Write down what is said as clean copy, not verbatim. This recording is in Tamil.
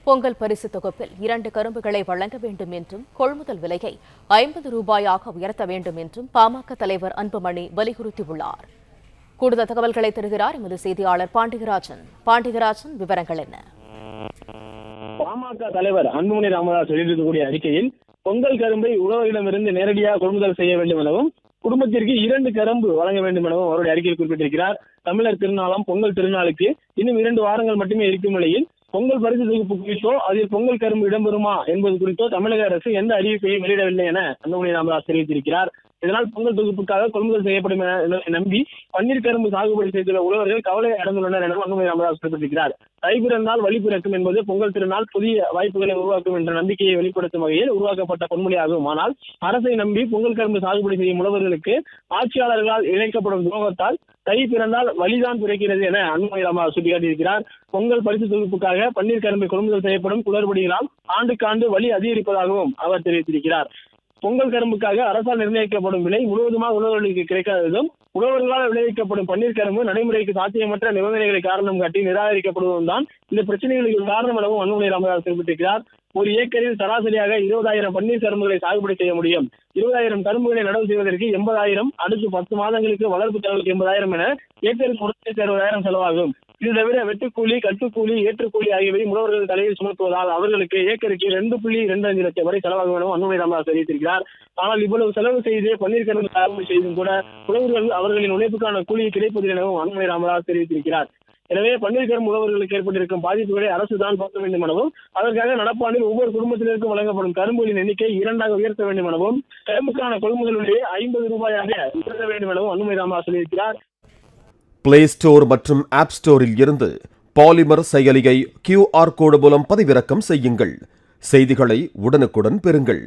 பொங்கல் பரிசு தொகுப்பில் 2 கரும்புகளை வழங்க வேண்டும் என்றும் கொள்முதல் விலையை 50 ரூபாயாக உயர்த்த வேண்டும் என்றும் பாமக தலைவர் அன்புமணி வலியுறுத்தியுள்ளார். கூடுதல் தகவல்களை தருகிறார் எமது செய்தியாளர் பாண்டியராஜன். விவரங்கள் என்ன? பாமக தலைவர் அன்புமணி ராமதாஸ் வெளியிட்டிருக்கக்கூடிய அறிக்கையில் பொங்கல் கரும்பை உழவர்களிடமிருந்து நேரடியாக கொள்முதல் செய்ய வேண்டும் எனவும் குடும்பத்திற்கு 2 கரும்பு வழங்க வேண்டும் எனவும் அவருடைய அறிக்கையில் குறிப்பிட்டிருக்கிறார். தமிழர் திருநாளாம் பொங்கல் திருநாளுக்கு இன்னும் 2 வாரங்கள் மட்டுமே இருக்கும் நிலையில் பொங்கல் பரிசு தொகுப்பு குறித்தோ அதில் பொங்கல் கரும்பு இடம்பெறுமா என்பது குறித்தோ தமிழக அரசு எந்த அறிவிப்பையும் வெளியிடவில்லை என அன்புமணி ராமதாஸ் தெரிவித்திருக்கிறார். இதனால் பொங்கல் தொகுப்புக்காக கொள்முதல் செய்யப்படும் என நம்பி பன்னீர் கரும்பு சாகுபடி செய்துள்ள உழவர்கள் கவலை அடைந்துள்ளனர் என அன்புமணி ராமதாஸ் குறிப்பிட்டிருக்கிறார். தை பிறந்தால் வழி பிறக்கும் என்பது பொங்கல் திருநாள் புதிய வாய்ப்புகளை உருவாக்கும் என்ற நம்பிக்கையை வெளிப்படுத்தும் வகையில் உருவாக்கப்பட்ட பொன்மொழியாகும். ஆனால் அரசை நம்பி பொங்கல் கரும்பு சாகுபடி செய்யும் உழவர்களுக்கு ஆட்சியாளர்களால் இழைக்கப்படும் துரோகத்தால் தை பிறந்தால் வழிதான் பிறக்கிறது என அன்புமணி ராமதாஸ் சுட்டிக்காட்டியிருக்கிறார். பொங்கல் பரிசு தொகுப்புக்காக பன்னீர் கரும்பை கொள்முதல் செய்யப்படும் குளறுபடிகளால் ஆண்டுக்காண்டு வழி அதிகரிப்பதாகவும் அவர் தெரிவித்திருக்கிறார். பொங்கல் கரும்புக்காக அரசால் நிர்ணயிக்கப்படும் விலை முழுவதுமாக உழவர்களுக்கு கிடைக்காததும் உழவர்களால் விளைவிக்கப்படும் பன்னீர் கரும்பு நடைமுறைக்கு சாத்தியமற்ற நிபந்தனைகளை காரணம் காட்டி நிராகரிக்கப்படுவதும் தான் இந்த பிரச்சனைகளுக்கு காரணம் எனவும் அன்புமணி ராமதாஸ் குறிப்பிட்டிருக்கிறார். ஒரு ஏக்கரில் சராசரியாக 20,000 பன்னீர் கரும்புகளை சாகுபடி செய்ய முடியும். 20,000 கரும்புகளை நடவு செய்வதற்கு 80,000, அடுத்து 10 மாதங்களுக்கு வளர்ப்பு செலவுக்கு 80,000 என ஏக்கருக்கு 60,000 செலவாகும். இது தவிர வெட்டுக்கூலி, கட்டுக்கூலி, ஏற்றுக்கூலி ஆகியவை உழவர்கள் தலையில் சுமத்துவதால் அவர்களுக்கு ஏக்கருக்கு 2.25 லட்சம் வரை செலவாகும் எனவும் அன்புமணி ராமதாஸ் தெரிவித்திருக்கிறார். ஆனால் இவ்வளவு செலவு செய்து பன்னீர் கரும்பு சாகுபடி செய்தும் கூட உழவர்கள் அவர்களின் உழைப்புக்கான கூலியை கிடைப்பதில்லை எனவும் அன்புமணி ராமதாஸ் தெரிவித்திருக்கிறார். எனவே பன்னீர் கரும்பு உழவர்களுக்கு ஏற்பட்டிருக்கும் பாதிப்புகளை அரசு தான் பார்க்க வேண்டும் எனவும் அதற்காக நடப்பாண்டில் ஒவ்வொரு குடும்பத்தினருக்கும் வழங்கப்படும் கரும்புகளின் எண்ணிக்கை 2ஆக உயர்த்த வேண்டும் எனவும் கரும்புக்கான கொள்முதல் விலையை 50 ரூபாயாக உயர்த்த வேண்டும் எனவும் அன்புமணி ராமதாஸ் சொல்லியிருக்கிறார். பிளே ஸ்டோர் மற்றும் ஆப் ஸ்டோரில் இருந்து பாலிமர் செயலியை QR கோடு மூலம் பதிவிறக்கம் செய்யுங்கள். செய்திகளை உடனுக்குடன் பெறுங்கள்.